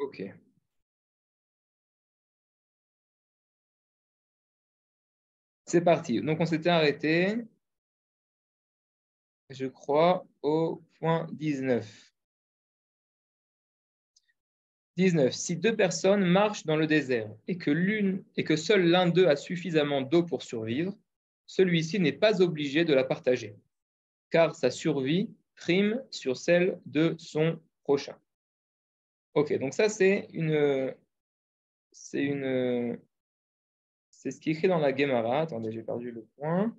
Ok. C'est parti. Donc, on s'était arrêté, je crois, au point 19. 19. Si deux personnes marchent dans le désert et que seul l'un d'eux a suffisamment d'eau pour survivre, celui-ci n'est pas obligé de la partager, car sa survie prime sur celle de son prochain. Ok, donc ça c'est ce qui est écrit dans la Gemara. Attendez, j'ai perdu le point.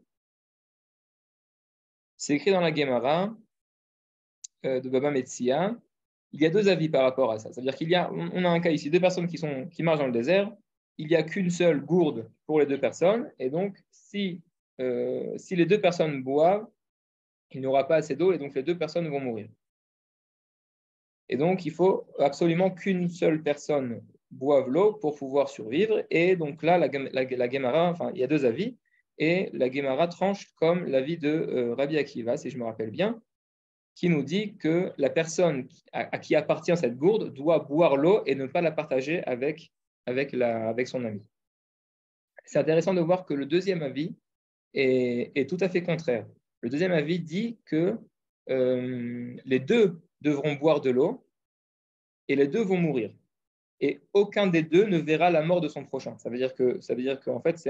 C'est écrit dans la Gemara de Baba Metzia. Il y a deux avis par rapport à ça. C'est-à-dire on a un cas ici, deux personnes qui marchent dans le désert. Il n'y a qu'une seule gourde pour les deux personnes. Et donc, si les deux personnes boivent, il n'y aura pas assez d'eau et donc les deux personnes vont mourir. Et donc, il faut absolument qu'une seule personne boive l'eau pour pouvoir survivre. Et donc là, la Gemara, enfin, il y a deux avis. Et la Gemara tranche comme l'avis de Rabbi Akiva, si je me rappelle bien, qui nous dit que la personne à qui appartient cette gourde doit boire l'eau et ne pas la partager avec son ami. C'est intéressant de voir que le deuxième avis est tout à fait contraire. Le deuxième avis dit que les deux devront boire de l'eau et les deux vont mourir. Et aucun des deux ne verra la mort de son prochain. Ça veut dire qu'en fait,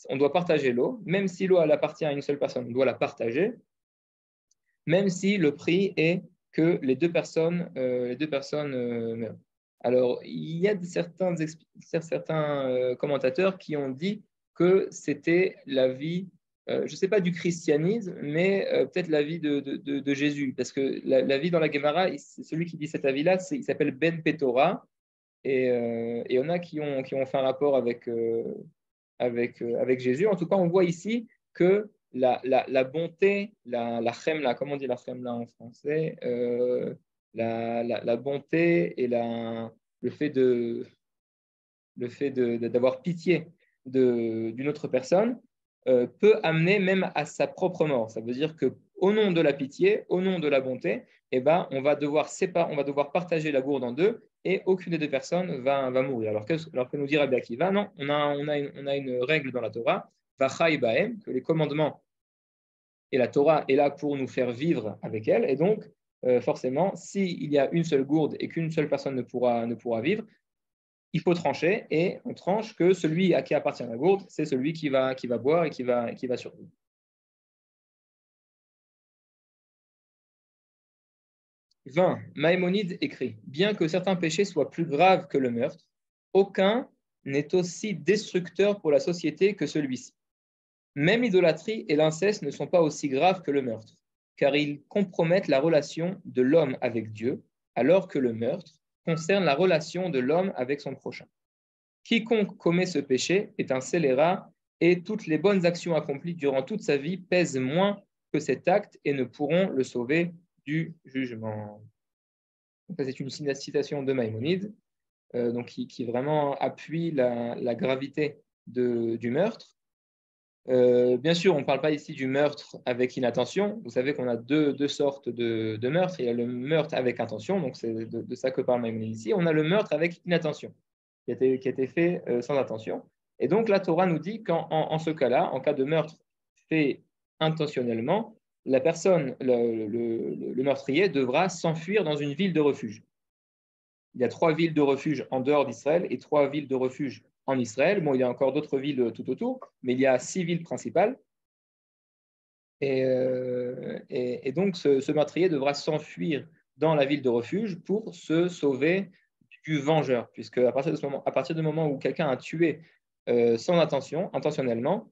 on doit partager l'eau. Même si l'eau elle appartient à une seule personne, on doit la partager, même si le prix est que les deux personnes meurent. Alors, il y a certains commentateurs qui ont dit que c'était l'avis, je ne sais pas du christianisme, mais peut-être l'avis de Jésus, parce que l'avis dans la Gemara, celui qui dit cet avis-là, il s'appelle Ben Petora, et il y en a qui ont fait un rapport avec Jésus. En tout cas, on voit ici que la bonté, la chemla, comment on dit la chemla en français, la bonté et le fait d'avoir pitié d'une autre personne peut amener même à sa propre mort. Ça veut dire que au nom de la pitié, au nom de la bonté, eh ben, on va devoir partager la gourde en deux et aucune des deux personnes va mourir. Alors que nous dit Rabbi Akiva, non, on a une règle dans la Torah, Vachai Baem, que les commandements et la Torah est là pour nous faire vivre avec elle. Et donc, forcément, s'il y a une seule gourde et qu'une seule personne ne pourra vivre, il faut trancher et on tranche que celui à qui appartient la gourde, c'est celui qui va boire et qui va survivre. 20. Maïmonide écrit « Bien que certains péchés soient plus graves que le meurtre, aucun n'est aussi destructeur pour la société que celui-ci. Même l'idolâtrie et l'inceste ne sont pas aussi graves que le meurtre, car ils compromettent la relation de l'homme avec Dieu, alors que le meurtre concerne la relation de l'homme avec son prochain. Quiconque commet ce péché est un scélérat et toutes les bonnes actions accomplies durant toute sa vie pèsent moins que cet acte et ne pourront le sauver du jugement. » C'est une citation de Maïmonide donc qui vraiment appuie la gravité du meurtre. Bien sûr, on ne parle pas ici du meurtre avec inattention. Vous savez qu'on a deux sortes de meurtres. Il y a le meurtre avec intention, donc c'est de ça que parle Maïmonide ici. On a le meurtre avec inattention, qui a été fait sans attention. Et donc la Torah nous dit qu'en ce cas-là, en cas de meurtre fait intentionnellement, la personne, le meurtrier, devra s'enfuir dans une ville de refuge. Il y a 3 villes de refuge en dehors d'Israël et 3 villes de refuge en Israël. Bon, il y a encore d'autres villes tout autour, mais il y a 6 villes principales. Et donc, ce meurtrier devra s'enfuir dans la ville de refuge pour se sauver du vengeur, puisque à partir du moment où quelqu'un a tué sans intention, intentionnellement,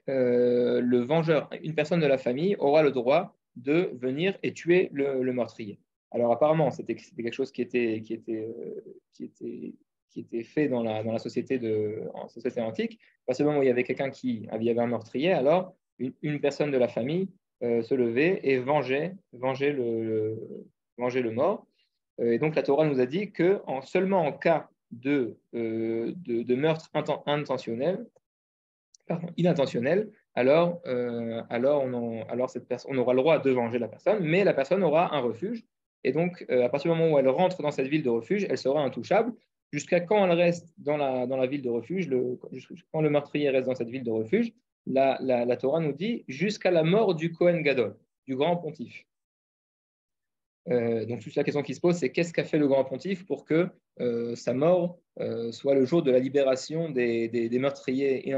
le vengeur, une personne de la famille, aura le droit de venir et tuer le meurtrier. Alors apparemment, c'était quelque chose qui était fait dans la société antique. À partir du moment où il y avait quelqu'un il y avait un meurtrier, alors une personne de la famille se levait et vengeait le mort. Et donc la Torah nous a dit que seulement en cas de meurtre intentionnel, inintentionnel, alors on aura le droit de venger la personne, mais la personne aura un refuge. Et donc, à partir du moment où elle rentre dans cette ville de refuge, elle sera intouchable. Jusqu'à quand elle reste dans la ville de refuge, quand le meurtrier reste dans cette ville de refuge, la Torah nous dit jusqu'à la mort du Kohen Gadol, du grand pontife. Donc, toute la question qui se pose, c'est qu'est-ce qu'a fait le grand pontife pour que sa mort soit le jour de la libération des meurtriers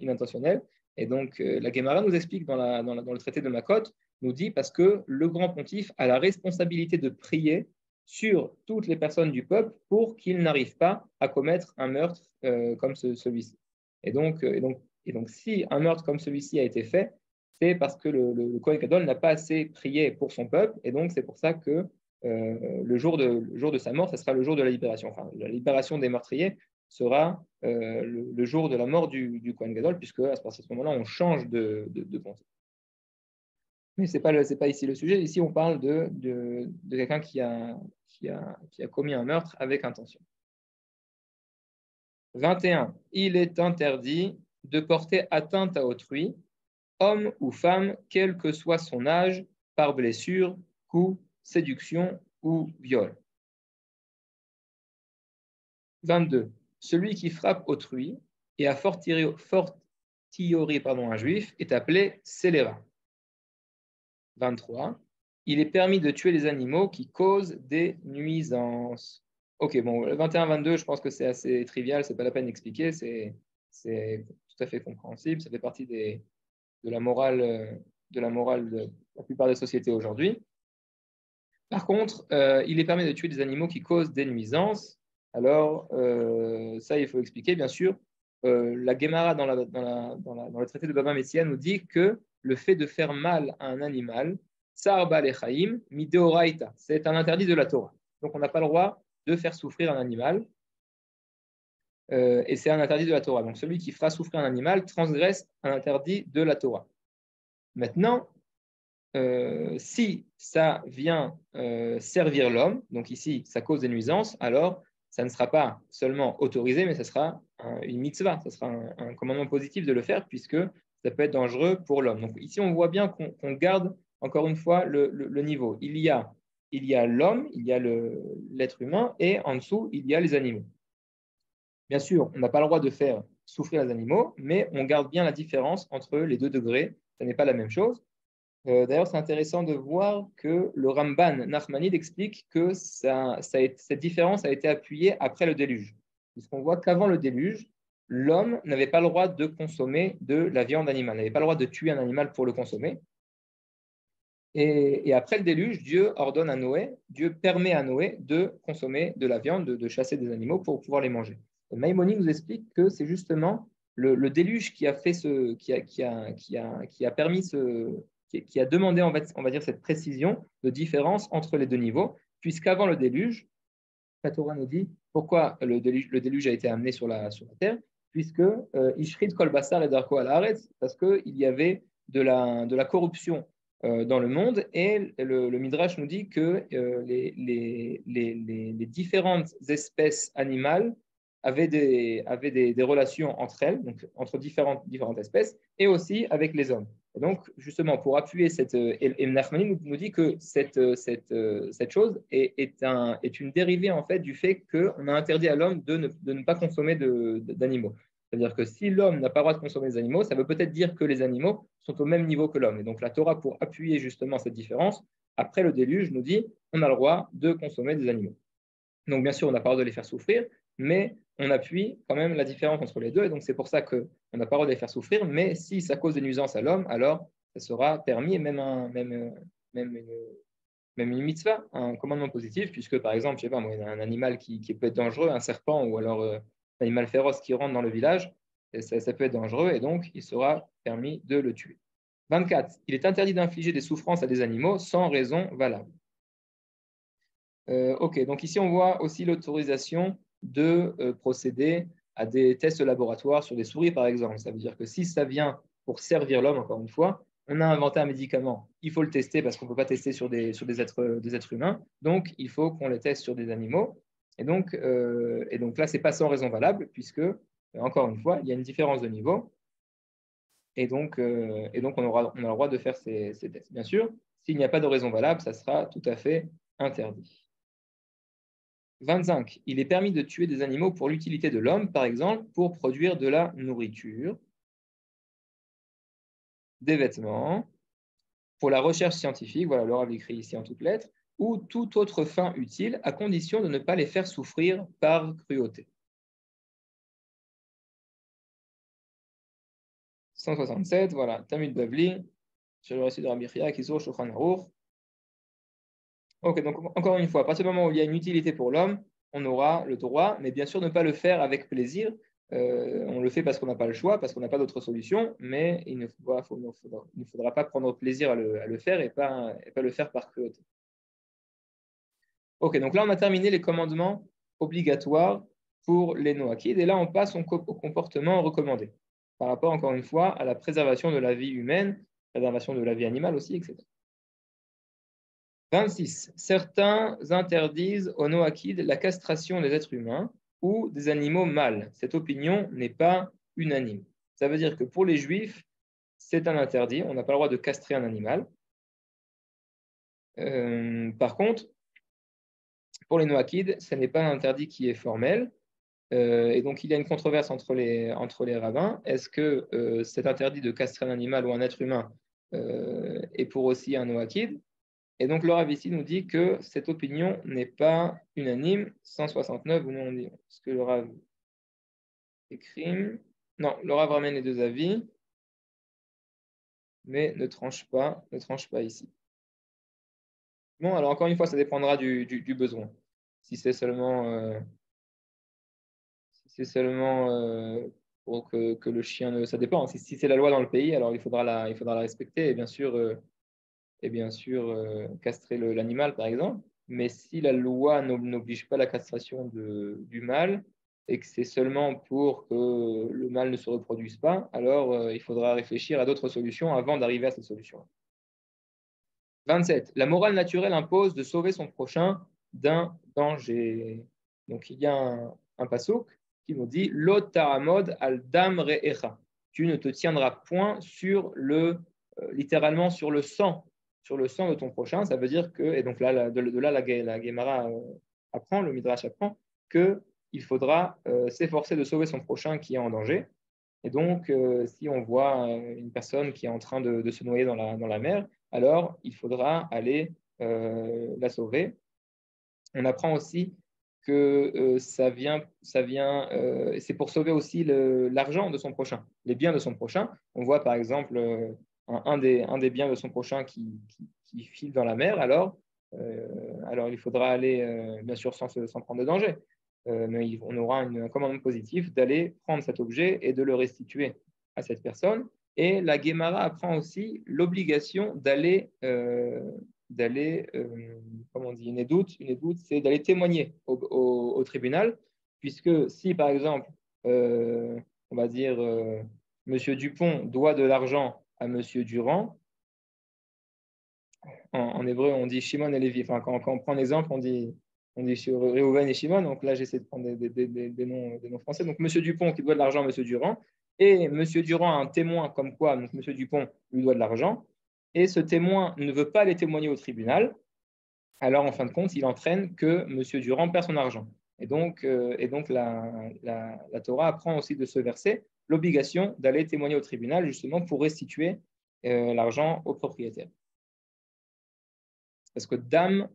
inintentionnels. Et donc, la Guémara nous explique dans le traité de Makot, nous dit parce que le grand pontife a la responsabilité de prier sur toutes les personnes du peuple pour qu'ils n'arrivent pas à commettre un meurtre comme celui-ci. Et donc, si un meurtre comme celui-ci a été fait, c'est parce que le Kohen Gadol n'a pas assez prié pour son peuple, et donc c'est pour ça que le jour de sa mort, ce sera le jour de la libération. Enfin, la libération des meurtriers sera le jour de la mort du Kohen Gadol, puisque à ce moment-là, on change de pontife. Mais ce n'est pas ici le sujet. Ici, on parle de quelqu'un qui a commis un meurtre avec intention. 21. Il est interdit de porter atteinte à autrui, homme ou femme, quel que soit son âge, par blessure, coup, séduction ou viol. 22. Celui qui frappe autrui et a fortiori un juif est appelé scélérat. 23. Il est permis de tuer les animaux qui causent des nuisances. Ok, bon, 21-22, je pense que c'est assez trivial, c'est pas la peine d'expliquer, c'est tout à fait compréhensible, ça fait partie de la morale de la plupart des sociétés aujourd'hui. Par contre, il est permis de tuer des animaux qui causent des nuisances. Alors, ça, il faut expliquer, bien sûr. La Guémara, dans le traité de Baba Messia, nous dit que le fait de faire mal à un animal, Tsar Balechaim, Mideoraita, c'est un interdit de la Torah. Donc, on n'a pas le droit de faire souffrir un animal. Et c'est un interdit de la Torah. Donc, celui qui fera souffrir un animal transgresse un interdit de la Torah. Maintenant, si ça vient servir l'homme, donc ici, ça cause des nuisances, alors ça ne sera pas seulement autorisé, mais ça sera une mitzvah, ça sera un commandement positif de le faire, puisque ça peut être dangereux pour l'homme. Donc ici, on voit bien qu'on garde, encore une fois, le niveau. Il y a l'homme, il y a l'être humain, et en dessous, il y a les animaux. Bien sûr, on n'a pas le droit de faire souffrir les animaux, mais on garde bien la différence entre les deux degrés. Ce n'est pas la même chose. D'ailleurs, c'est intéressant de voir que le Ramban Nachmanide explique que cette différence a été appuyée après le déluge. Puisqu'on voit qu'avant le déluge, l'homme n'avait pas le droit de consommer de la viande animale, n'avait pas le droit de tuer un animal pour le consommer. Et après le déluge, Dieu ordonne à Noé, Dieu permet à Noé de consommer de la viande, de chasser des animaux pour pouvoir les manger. Et Maïmonide nous explique que c'est justement le déluge qui a permis qui a demandé, on va dire, cette précision de différence entre les deux niveaux, puisqu'avant le déluge, la Torah nous dit pourquoi le déluge a été amené sur la terre, puisque Ishrid Kol Basar et Darko al Haaretz, parce qu'il y avait de la corruption dans le monde, et le Midrash nous dit que les différentes espèces animales avaient des relations entre elles, donc entre différentes espèces, et aussi avec les hommes. Et donc, justement, pour appuyer et Nachmani nous dit que cette chose est une dérivée en fait du fait qu'on a interdit à l'homme de ne pas consommer d'animaux. C'est-à-dire que si l'homme n'a pas le droit de consommer des animaux, ça veut peut-être dire que les animaux sont au même niveau que l'homme. Et donc la Torah, pour appuyer justement cette différence, après le déluge, nous dit on a le droit de consommer des animaux. Donc bien sûr, on n'a pas le droit de les faire souffrir, mais on appuie quand même la différence entre les deux. Et donc c'est pour ça qu'on n'a pas le droit de les faire souffrir, mais si ça cause des nuisances à l'homme, alors ça sera permis, et même une mitzvah, un commandement positif, puisque par exemple, je sais pas, moi, il y a un animal qui peut être dangereux, un serpent ou alors un animal féroce qui rentre dans le village, ça peut être dangereux et donc il sera permis de le tuer. 24. Il est interdit d'infliger des souffrances à des animaux sans raison valable. Ok, donc ici on voit aussi l'autorisation de procéder à des tests laboratoires sur des souris par exemple. Ça veut dire que si ça vient pour servir l'homme, encore une fois, on a inventé un médicament, il faut le tester parce qu'on ne peut pas tester sur des êtres humains, donc il faut qu'on le teste sur des animaux. Et donc là, ce n'est pas sans raison valable, puisque, encore une fois, il y a une différence de niveau. Et donc on a le droit de faire ces tests. Bien sûr, s'il n'y a pas de raison valable, ça sera tout à fait interdit. 25. Il est permis de tuer des animaux pour l'utilité de l'homme, par exemple, pour produire de la nourriture, des vêtements, pour la recherche scientifique, voilà, le Rav écrit ici en toutes lettres, ou toute autre fin utile, à condition de ne pas les faire souffrir par cruauté. 167, voilà, Talmud Bavli, sur le récit de Rabbi Chia, Kisur, Shulchan Aruch. Ok, donc encore une fois, à partir du moment où il y a une utilité pour l'homme, on aura le droit, mais bien sûr ne pas le faire avec plaisir. On le fait parce qu'on n'a pas le choix, parce qu'on n'a pas d'autre solution, mais il ne faudra pas prendre plaisir à le faire et pas le faire par cruauté. Ok, donc là on a terminé les commandements obligatoires pour les noakides, et là on passe au comportement recommandé, par rapport encore une fois à la préservation de la vie humaine, préservation de la vie animale aussi, etc. 26. Certains interdisent aux noakides la castration des êtres humains ou des animaux mâles. Cette opinion n'est pas unanime. Ça veut dire que pour les juifs, c'est un interdit. On n'a pas le droit de castrer un animal. Par contre, pour les noakides, ce n'est pas un interdit qui est formel. Et donc, il y a une controverse entre les rabbins. Est-ce que cet interdit de castrer un animal ou un être humain est pour aussi un noakide? Et donc, le Rav ici nous dit que cette opinion n'est pas unanime. 169, où nous on dit ce que le Rav écrit. Non, le Rav ramène les deux avis, mais ne tranche pas ici. Bon, alors encore une fois, ça dépendra du besoin. Si c'est seulement, pour que le chien ne. Ça dépend. Si c'est la loi dans le pays, alors il faudra la respecter et bien sûr castrer l'animal, par exemple. Mais si la loi n'oblige pas la castration du mâle et que c'est seulement pour que le mâle ne se reproduise pas, alors il faudra réfléchir à d'autres solutions avant d'arriver à cette solution. 27. La morale naturelle impose de sauver son prochain d'un danger. Donc il y a un passouk qui nous dit Lo ta'amod al dam re'echa. Tu ne te tiendras point sur littéralement sur le sang de ton prochain. Ça veut dire que, et donc là, de là, la Gemara apprend, le Midrash apprend, qu'il faudra s'efforcer de sauver son prochain qui est en danger. Et donc, si on voit une personne qui est en train de se noyer dans la mer, alors il faudra aller la sauver. On apprend aussi que c'est pour sauver aussi l'argent de son prochain, les biens de son prochain. On voit par exemple un des biens de son prochain qui file dans la mer, alors il faudra aller, bien sûr, sans prendre de danger. Mais on aura un commandement positif d'aller prendre cet objet et de le restituer à cette personne. Et la Guémara apprend aussi l'obligation d'aller, comment on dit, une édoute, c'est d'aller témoigner au tribunal, puisque si par exemple, on va dire, Monsieur Dupont doit de l'argent à Monsieur Durand, en hébreu on dit Shimon et Lévi, enfin quand on prend l'exemple on dit Réhouven et Shimon, donc là j'essaie de prendre des noms français, donc Monsieur Dupont qui doit de l'argent à Monsieur Durand, et Monsieur Durand a un témoin comme quoi donc Monsieur Dupont lui doit de l'argent, et ce témoin ne veut pas aller témoigner au tribunal, alors en fin de compte il entraîne que Monsieur Durand perd son argent. Et donc la Torah apprend aussi de ce verset l'obligation d'aller témoigner au tribunal justement pour restituer l'argent au propriétaire. Parce que dam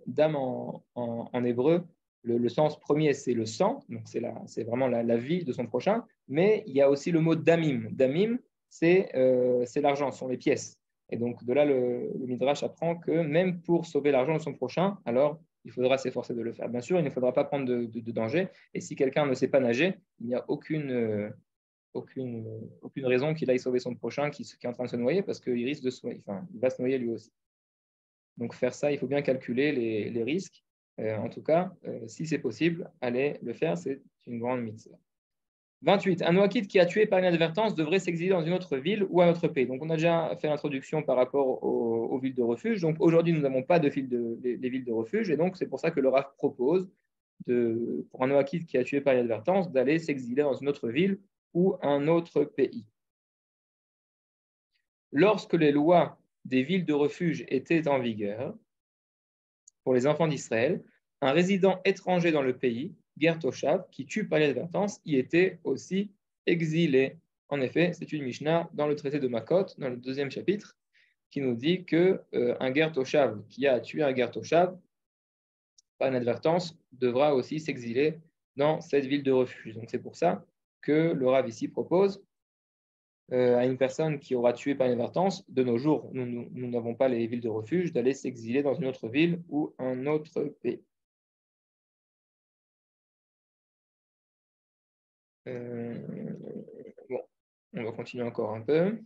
en hébreu, le sens premier, c'est le sang, donc c'est vraiment la vie de son prochain, mais il y a aussi le mot damim. Damim, c'est l'argent, ce sont les pièces. Et donc de là, le Midrash apprend que même pour sauver l'argent de son prochain, alors il faudra s'efforcer de le faire. Bien sûr, il ne faudra pas prendre de danger, et si quelqu'un ne sait pas nager, il n'y a aucune raison qu'il aille sauver son prochain qui est en train de se noyer, parce qu'il risque de se noyer, enfin, il va se noyer lui aussi. Donc faire ça, il faut bien calculer les risques. En tout cas, si c'est possible, allez le faire, c'est une grande mitzvah. 28. Un noakide qui a tué par inadvertance devrait s'exiler dans une autre ville ou un autre pays. Donc on a déjà fait l'introduction par rapport aux villes de refuge. Donc aujourd'hui, nous n'avons pas de villes de refuge, et donc c'est pour ça que le Rav propose pour un noakide qui a tué par inadvertance d'aller s'exiler dans une autre ville ou un autre pays. Lorsque les lois des villes de refuge étaient en vigueur, pour les enfants d'Israël, un résident étranger dans le pays, ger toshav, qui tue par inadvertance, y était aussi exilé. En effet, c'est une Mishnah dans le traité de Makot, dans le 2e chapitre, qui nous dit qu'un ger toshav qui a tué un ger toshav, par inadvertance, devra aussi s'exiler dans cette ville de refuge. Donc c'est pour ça que le Rav ici propose à une personne qui aura tué par inadvertance, de nos jours, nous n'avons pas les villes de refuge, d'aller s'exiler dans une autre ville ou un autre pays. Bon, on va continuer encore un peu.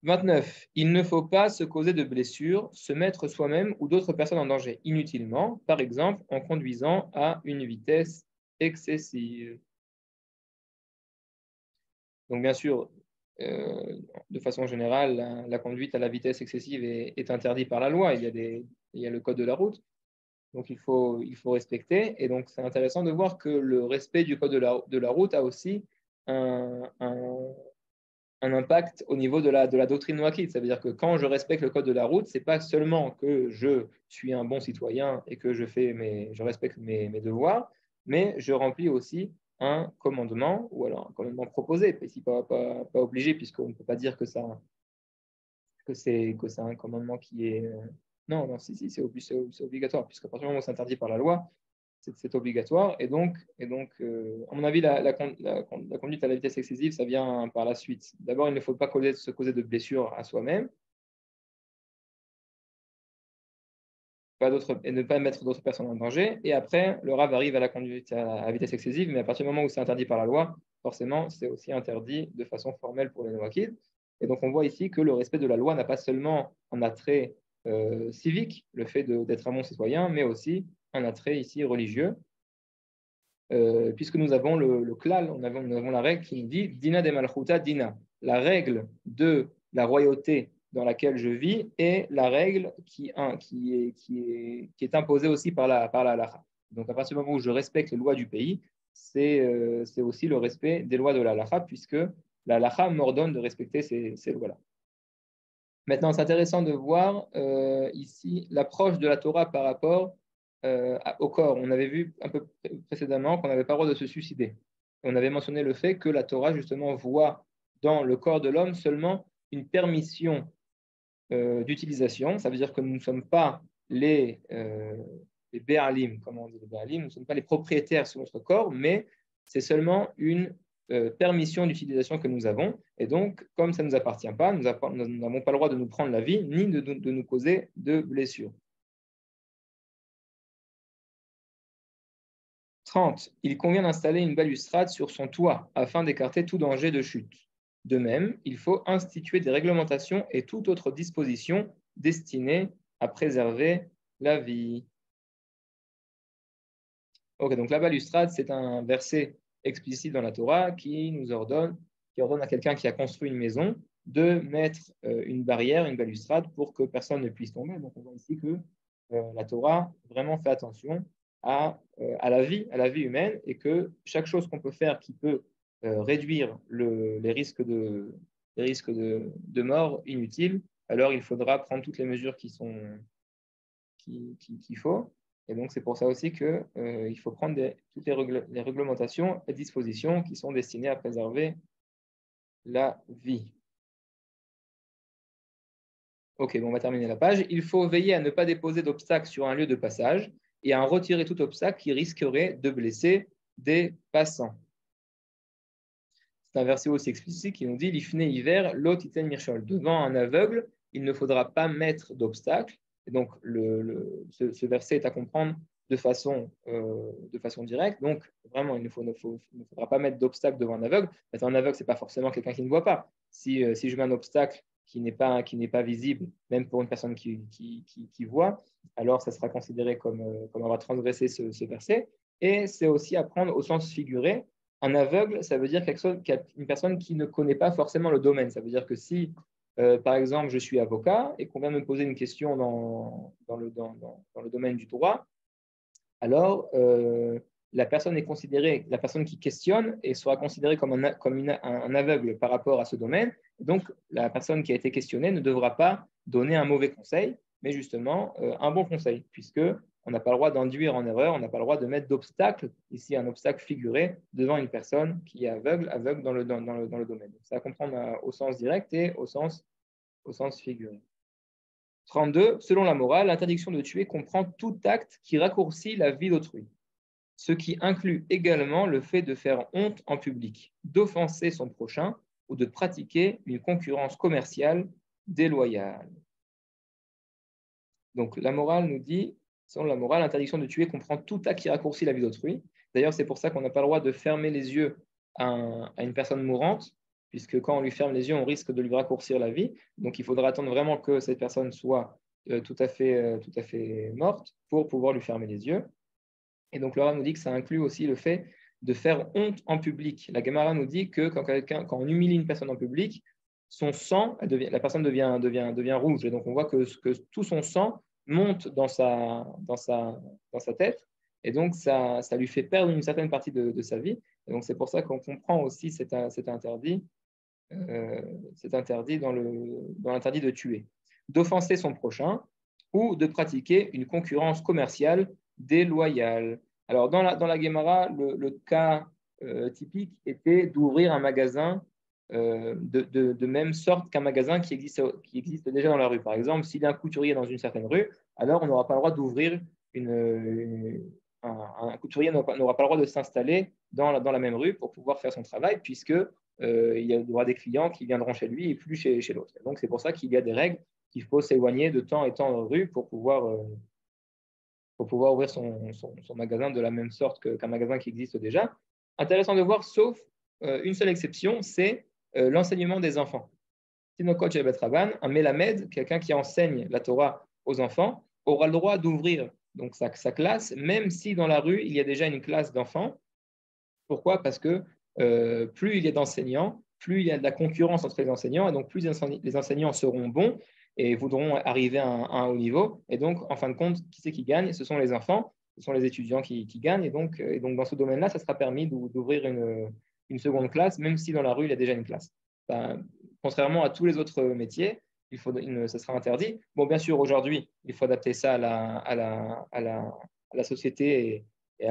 29. Il ne faut pas se causer de blessures, se mettre soi-même ou d'autres personnes en danger inutilement, par exemple en conduisant à une vitesse excessive. Donc bien sûr, de façon générale, la conduite à la vitesse excessive est interdite par la loi. Il y a le code de la route, donc il faut respecter. Et donc c'est intéressant de voir que le respect du code de la route a aussi un impact au niveau de la doctrine noakhide. Ça veut dire que quand je respecte le code de la route, ce n'est pas seulement que je suis un bon citoyen et que je respecte mes devoirs, mais je remplis aussi un commandement, ou alors un commandement proposé, ici pas obligé, puisqu'on ne peut pas dire que c'est un commandement qui est... Non, si, c'est obligatoire, puisqu'à partir du moment où c'est interdit par la loi, c'est obligatoire. Et donc à mon avis, la conduite à la vitesse excessive, ça vient par la suite. D'abord, il ne faut pas se causer de blessures à soi-même et ne pas mettre d'autres personnes en danger. Et après, le Rav arrive à la conduite à vitesse excessive, mais à partir du moment où c'est interdit par la loi, forcément, c'est aussi interdit de façon formelle pour les noakhid. Et donc, on voit ici que le respect de la loi n'a pas seulement un attrait civique, le fait d'être un bon citoyen, mais aussi un attrait ici religieux. Puisque nous avons le klal, nous avons la règle qui nous dit Dina de Malchuta Dina, la règle de la royauté dans laquelle je vis est la règle qui est imposée aussi par la halakha. Donc à partir du moment où je respecte les lois du pays, c'est aussi le respect des lois de la halakha, puisque la halakha m'ordonne de respecter ces lois-là. Maintenant, c'est intéressant de voir ici l'approche de la Torah par rapport au corps. On avait vu un peu précédemment qu'on n'avait pas le droit de se suicider. On avait mentionné le fait que la Torah, justement, voit dans le corps de l'homme seulement une permission d'utilisation. Ça veut dire que nous ne sommes pas les béalim, comment on dit les béalim, nous ne sommes pas les propriétaires sur notre corps, mais c'est seulement une permission d'utilisation que nous avons. Et donc, comme ça ne nous appartient pas, nous n'avons pas le droit de nous prendre la vie, ni de nous causer de blessures. 30. Il convient d'installer une balustrade sur son toit afin d'écarter tout danger de chute. De même, il faut instituer des réglementations et toute autre disposition destinée à préserver la vie. Ok, donc la balustrade, c'est un verset explicite dans la Torah qui ordonne à quelqu'un qui a construit une maison de mettre une barrière, une balustrade pour que personne ne puisse tomber. Donc on voit ici que la Torah vraiment fait attention à la vie humaine, et que chaque chose qu'on peut faire qui peut réduire les risques de mort inutiles, alors il faudra prendre toutes les mesures qu'il faut. Et donc c'est pour ça aussi qu'il faut prendre toutes les réglementations et dispositions qui sont destinées à préserver la vie. Ok, bon, on va terminer la page. Il faut veiller à ne pas déposer d'obstacles sur un lieu de passage et à en retirer tout obstacle qui risquerait de blesser des passants. C'est un verset aussi explicite qui nous dit l'ifne hiver l'otiten mirchol. Devant un aveugle, il ne faudra pas mettre d'obstacle. Et donc, ce verset est à comprendre de façon directe. Donc, vraiment, il ne faudra pas mettre d'obstacle devant un aveugle. Maintenant, un aveugle, ce n'est pas forcément quelqu'un qui ne voit pas. Si je mets un obstacle qui n'est pas visible, même pour une personne qui voit, alors ça sera considéré comme avoir transgressé ce verset. Et c'est aussi à prendre au sens figuré. Un aveugle, ça veut dire une personne qui ne connaît pas forcément le domaine. Ça veut dire que si, par exemple, je suis avocat et qu'on vient me poser une question dans le domaine du droit, alors la personne qui questionne et sera considérée comme un aveugle par rapport à ce domaine. Donc, la personne qui a été questionnée ne devra pas donner un mauvais conseil, mais justement un bon conseil, puisque on n'a pas le droit d'induire en erreur, on n'a pas le droit de mettre d'obstacle, ici un obstacle figuré, devant une personne qui est aveugle dans le domaine. Donc, ça à comprendre au sens direct et au sens figuré. 32. Selon la morale, l'interdiction de tuer comprend tout acte qui raccourcit la vie d'autrui, ce qui inclut également le fait de faire honte en public, d'offenser son prochain ou de pratiquer une concurrence commerciale déloyale. Donc la morale nous dit, selon la morale, l'interdiction de tuer comprend tout acte qui raccourcit la vie d'autrui. D'ailleurs, c'est pour ça qu'on n'a pas le droit de fermer les yeux à une personne mourante, puisque quand on lui ferme les yeux, on risque de lui raccourcir la vie. Donc il faudra attendre vraiment que cette personne soit tout à fait morte pour pouvoir lui fermer les yeux. Et donc, Laura nous dit que ça inclut aussi le fait de faire honte en public. La Gemara nous dit que quand on humilie une personne en public, son sang, la personne devient rouge. Et donc, on voit que tout son sang monte dans sa tête. Et donc, ça lui fait perdre une certaine partie de sa vie. Et donc, c'est pour ça qu'on comprend aussi cet interdit dans l'interdit de tuer, d'offenser son prochain ou de pratiquer une concurrence commerciale déloyale. Alors, dans la Guémara, le cas typique était d'ouvrir un magasin de même sorte qu'un magasin qui existe déjà dans la rue. Par exemple, s'il y a un couturier dans une certaine rue, alors on n'aura pas le droit d'ouvrir un couturier n'aura pas le droit de s'installer dans la même rue pour pouvoir faire son travail, puisque il y aura des clients qui viendront chez lui et plus chez l'autre. Donc, c'est pour ça qu'il y a des règles qu'il faut s'éloigner de temps et temps de rue pour pouvoir ouvrir son magasin de la même sorte qu'un magasin qui existe déjà. Intéressant de voir, sauf une seule exception, c'est l'enseignement des enfants. Tinokot Shebet Rabban, un mélamed, quelqu'un qui enseigne la Torah aux enfants, aura le droit d'ouvrir donc sa classe, même si dans la rue, il y a déjà une classe d'enfants. Pourquoi? Parce que plus il y a d'enseignants, plus il y a de la concurrence entre les enseignants, et donc plus les enseignants seront bons et voudront arriver à un haut niveau. Et donc, en fin de compte, qui c'est qui gagne? Ce sont les enfants, ce sont les étudiants qui gagnent. Et donc, dans ce domaine-là, ça sera permis d'ouvrir une seconde classe, même si dans la rue, il y a déjà une classe. Contrairement à tous les autres métiers, ça sera interdit. Bon, bien sûr, aujourd'hui, il faut adapter ça à la société et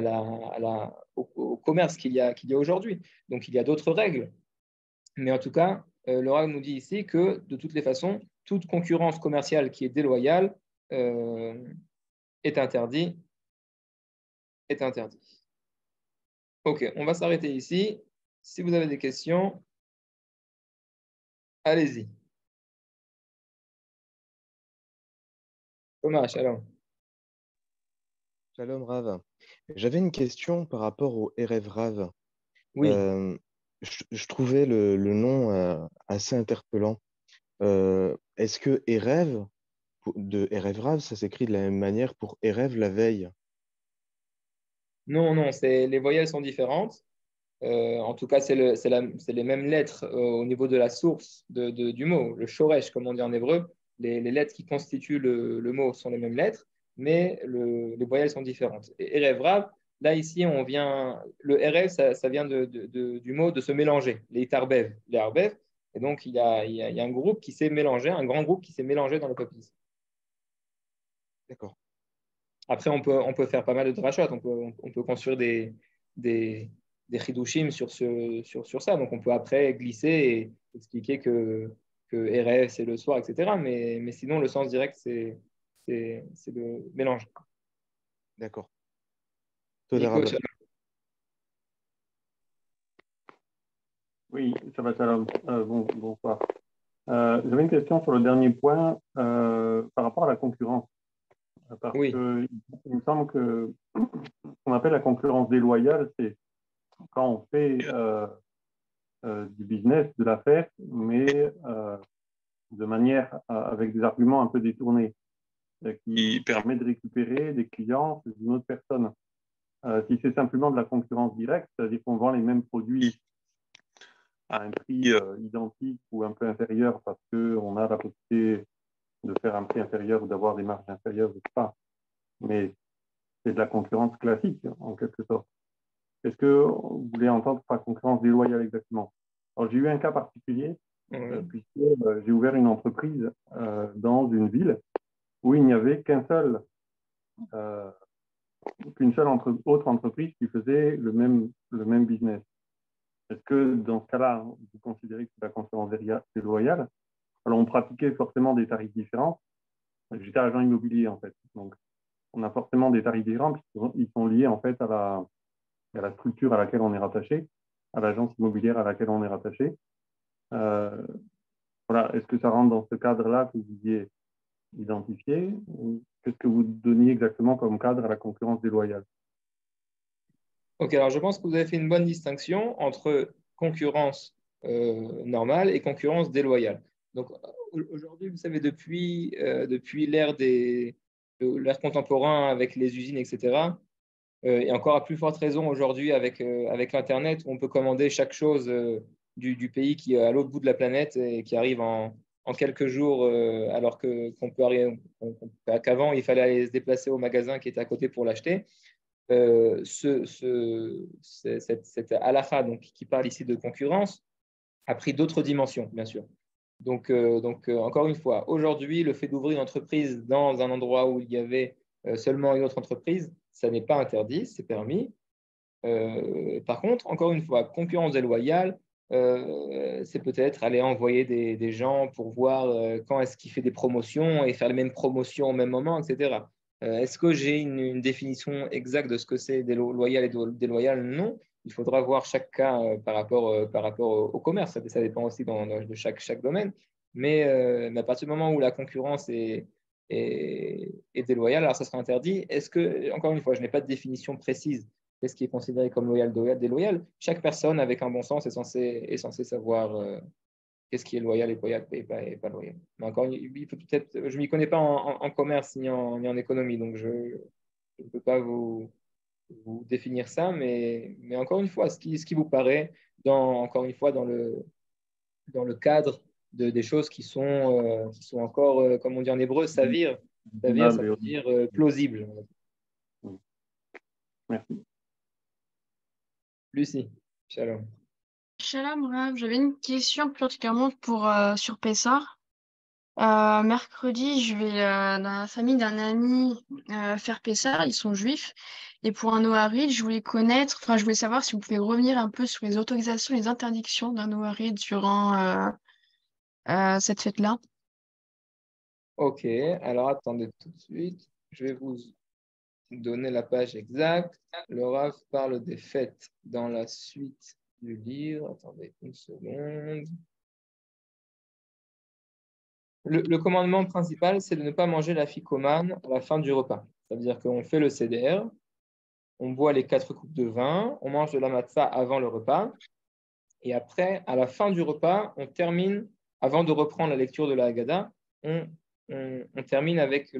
au commerce qu'il y a aujourd'hui. Donc, il y a d'autres règles. Mais en tout cas, Laura nous dit ici que, de toutes les façons, toute concurrence commerciale qui est déloyale est interdit. OK, on va s'arrêter ici. Si vous avez des questions, allez-y. Thomas, shalom. Shalom Rav. J'avais une question par rapport au Erev Rav. Oui. Je trouvais le nom assez interpellant. Est-ce que Erev de Erev Rav, ça s'écrit de la même manière pour Erev la veille? Non, les voyelles sont différentes. En tout cas, c'est les mêmes lettres au niveau de la source du mot, le shoresh, comme on dit en hébreu. Les lettres qui constituent le mot sont les mêmes lettres, mais les voyelles sont différentes. Et Erev Rav, là, ici, le Erev, ça vient du mot de se mélanger, les Tarbev, les Arbev. Et donc, il y a un groupe qui s'est mélangé, un grand groupe qui s'est mélangé dans le peuple. D'accord. Après, on peut faire pas mal de drachot, on peut construire des chidushim sur ça. Donc, on peut après glisser et expliquer que RF, c'est le soir, etc. Mais sinon, le sens direct, c'est le mélange. D'accord. Nico, Oui, ça va, salam. Bonsoir. J'avais une question sur le dernier point par rapport à la concurrence. Parce oui. que il me semble que ce qu'on appelle la concurrence déloyale, c'est quand on fait du business, de l'affaire, mais de manière avec des arguments un peu détournés, qui permet de récupérer des clients d'une autre personne. Si c'est simplement de la concurrence directe, c'est-à-dire qu'on vend les mêmes produits à un prix identique ou un peu inférieur parce qu'on a la possibilité de faire un prix inférieur ou d'avoir des marges inférieures, je ne sais pas. Mais c'est de la concurrence classique, en quelque sorte. Qu'est-ce que vous voulez entendre par concurrence déloyale exactement? Alors, j'ai eu un cas particulier, puisque j'ai ouvert une entreprise dans une ville où il n'y avait qu'une seule autre entreprise qui faisait le même business. Est-ce que dans ce cas-là, vous considérez que c'est la concurrence déloyale? Alors, on pratiquait forcément des tarifs différents. J'étais agent immobilier, en fait. Donc, on a forcément des tarifs différents puisqu'ils sont liés, en fait, à la structure à laquelle on est rattaché, à l'agence immobilière à laquelle on est rattaché. Voilà. Est-ce que ça rentre dans ce cadre-là que vous aviez identifié? Qu'est-ce que vous donniez exactement comme cadre à la concurrence déloyale? Ok, alors je pense que vous avez fait une bonne distinction entre concurrence normale et concurrence déloyale. Donc aujourd'hui, vous savez, depuis l'ère contemporain avec les usines, etc., et encore à plus forte raison aujourd'hui avec l'Internet, où on peut commander chaque chose du pays qui est à l'autre bout de la planète et qui arrive en quelques jours, alors qu'avant, il fallait aller se déplacer au magasin qui était à côté pour l'acheter. Cette halakha, donc, qui parle ici de concurrence, a pris d'autres dimensions, bien sûr. Donc, encore une fois, aujourd'hui, le fait d'ouvrir une entreprise dans un endroit où il y avait seulement une autre entreprise, ça n'est pas interdit, c'est permis. Par contre, encore une fois, concurrence déloyale, c'est peut-être aller envoyer des gens pour voir quand est-ce qu'il fait des promotions et faire les mêmes promotions au même moment, etc. Est-ce que j'ai une définition exacte de ce que c'est loyal et déloyal? Non. Il faudra voir chaque cas par rapport au commerce. Ça dépend aussi de chaque domaine. Mais à partir du moment où la concurrence est déloyale, alors ça sera interdit. Est-ce que, encore une fois, je n'ai pas de définition précise. Qu'est-ce qui est considéré comme loyal, déloyal? Chaque personne avec un bon sens est censée savoir qu'est-ce qui est loyal et pas loyal. Mais encore, il faut peut-être, je ne m'y connais pas en commerce ni en économie, donc je ne peux pas vous définir ça, mais encore une fois, ce qui vous paraît, encore une fois, dans le cadre des choses qui sont encore, comme on dit en hébreu, savir. Savir, ça veut dire plausible. Merci. Lucie, shalom. Shalom Rav, j'avais une question plus particulièrement sur Pessah. Mercredi, je vais dans la famille d'un ami faire Pessah, ils sont juifs. Et pour un Noharid, je voulais savoir si vous pouvez revenir un peu sur les autorisations, les interdictions d'un Noharid durant cette fête-là. Ok, alors attendez tout de suite. Je vais vous donner la page exacte. Le Rav parle des fêtes dans la suite du livre. Attendez une seconde. Le commandement principal, c'est de ne pas manger la ficomane à la fin du repas. Ça veut dire qu'on fait le seder, on boit les 4 coupes de vin, on mange de la matzah avant le repas, et après, à la fin du repas, on termine, avant de reprendre la lecture de la Haggadah, on termine avec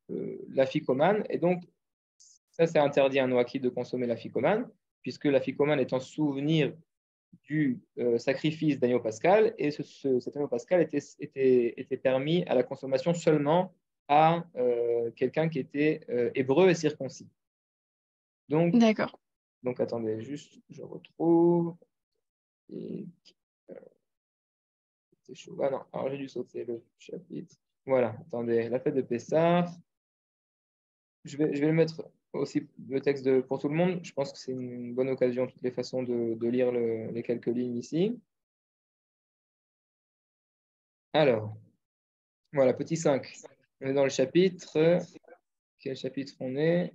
la ficomane, et donc ça, c'est interdit à un Noachide de consommer la ficomane, puisque la ficomane est en souvenir du sacrifice d'agneau pascal, et cet agneau pascal était permis à la consommation seulement à quelqu'un qui était hébreu et circoncis. D'accord. Donc attendez, juste, je retrouve. Ah non, alors j'ai dû sauter le chapitre. Voilà, attendez, la fête de Pessah. Je vais le mettre aussi le texte pour tout le monde. Je pense que c'est une bonne occasion, de toutes les façons, de lire les quelques lignes ici. Alors, voilà, petit 5. On est dans le chapitre. Quel chapitre on est?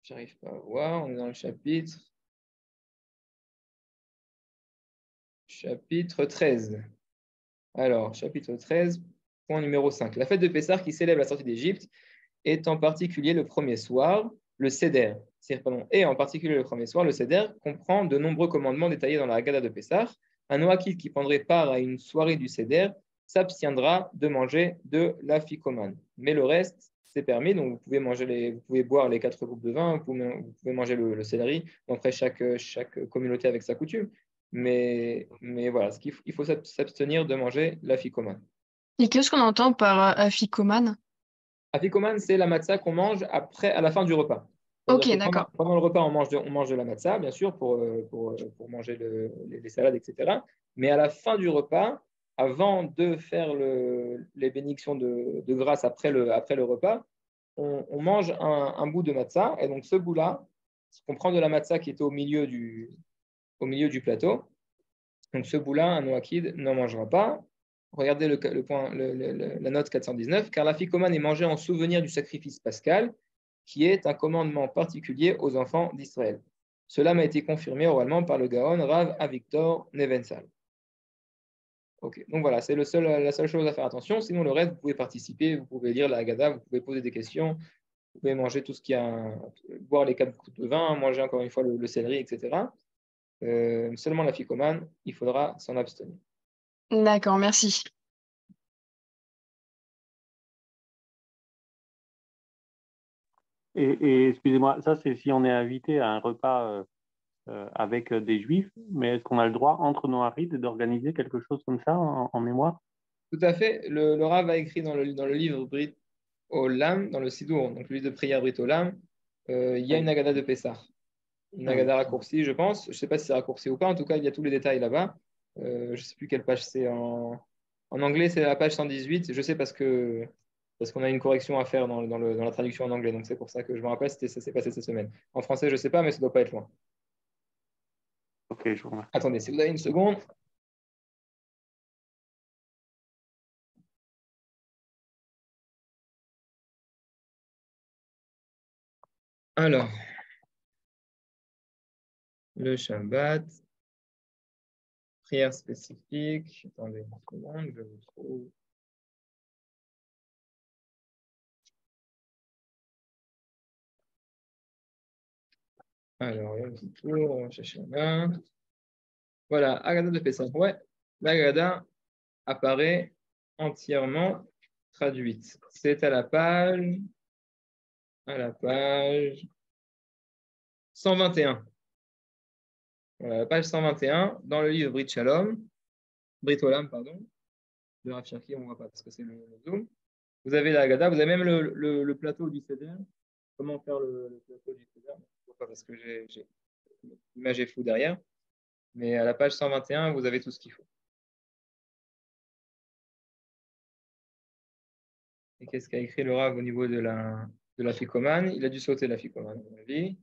J'arrive pas à voir. On est dans le chapitre 13. Alors, chapitre 13, point numéro 5. La fête de Pessah qui célèbre la sortie d'Égypte est en particulier le premier soir, le Seder. Et en particulier le premier soir, le Seder comprend de nombreux commandements détaillés dans la Haggadah de Pessah. Un Noachide qui prendrait part à une soirée du Seder s'abstiendra de manger de la ficomane. Mais le reste, c'est permis. Donc, vous pouvez boire les 4 coupes de vin, vous pouvez manger le céleri. Après, chaque communauté avec sa coutume. Mais voilà, il faut s'abstenir de manger la ficomane. Et qu'est-ce qu'on entend par afikoman? Afikoman, c'est la matzah qu'on mange à la fin du repas. Ok, d'accord. Pendant le repas, on mange de la matzah, bien sûr, pour manger les salades, etc. Mais à la fin du repas, avant de faire les bénédictions de grâce après le repas, on mange un bout de matzah. Et donc, ce bout-là, on prend de la matzah qui était au milieu du plateau. Donc, ce bout-là, un noakid n'en mangera pas. Regardez la note 419, car l'afikoman est mangé en souvenir du sacrifice pascal, qui est un commandement particulier aux enfants d'Israël. Cela m'a été confirmé oralement par le Gaon Rav Avigdor Nevensal. Ok, donc voilà, c'est la seule chose à faire attention. Sinon, le reste, vous pouvez participer, vous pouvez lire la Haggadah, vous pouvez poser des questions, vous pouvez manger tout ce qu'il y a, boire les 4 gouttes de vin, manger encore une fois le céleri, etc. Seulement la ficomane, il faudra s'en abstenir. D'accord, merci. Et excusez-moi, ça c'est si on est invité à un repas avec des juifs, mais est-ce qu'on a le droit entre Noaharides d'organiser quelque chose comme ça en mémoire? Tout à fait. Le Rav a écrit dans le livre Brit Olam, dans le Sidour, donc le livre de prière Brit Olam, il y a une Haggadah de Pessah. Une Haggadah raccourcie, je pense. Je ne sais pas si c'est raccourci ou pas. En tout cas, il y a tous les détails là-bas. Je ne sais plus quelle page c'est en anglais, c'est la page 118. Je sais parce qu'on a une correction à faire dans la traduction en anglais. Donc, c'est pour ça que je me rappelle, ça s'est passé cette semaine. En français, je ne sais pas, mais ça ne doit pas être loin. Ok, je vous remercie. Attendez, si vous avez une seconde. Alors, le Shabbat, prière spécifique. Attendez une seconde, je vous trouve. Alors, il y a un petit tour, on va chercher là. Voilà, Haggadah de Pessah. Ouais, l'Haggadah apparaît entièrement traduite. C'est à la page 121. Voilà, la page 121 dans le livre Brit Olam, pardon, de Rav Cherki, on ne voit pas parce que c'est le zoom. Vous avez la Haggadah, vous avez même le plateau du Seder. Comment faire le plateau du Seder? Je ne vois pas parce que l'image est floue derrière. Mais à la page 121, vous avez tout ce qu'il faut. Et qu'est-ce qu'a écrit le Rav au niveau de la ficomane? Il a dû sauter la ficomane, à mon avis.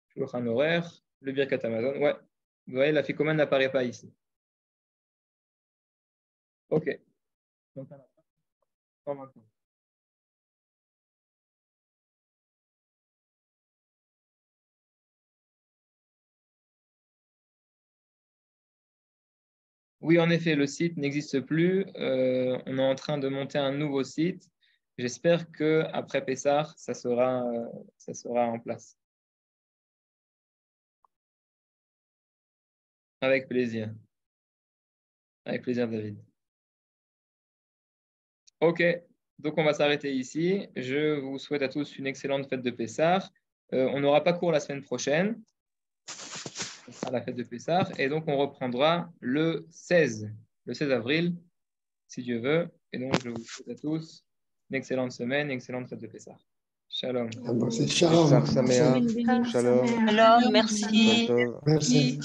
Shulchan Aruch, le Birkat Hamazon. Ouais, vous voyez, la ficomane n'apparaît pas ici. Ok. Donc, 121. Oui, en effet, le site n'existe plus. On est en train de monter un nouveau site. J'espère qu'après Pessah, ça sera en place. Avec plaisir. Avec plaisir, David. Ok, donc on va s'arrêter ici. Je vous souhaite à tous une excellente fête de Pessah. On n'aura pas cours la semaine prochaine. Ce sera la fête de Pessah. Et donc, on reprendra le 16 avril, si Dieu veut. Et donc, je vous souhaite à tous une excellente semaine, une excellente fête de Pessah. Shalom. Shalom. Shalom. Alors, merci. Merci.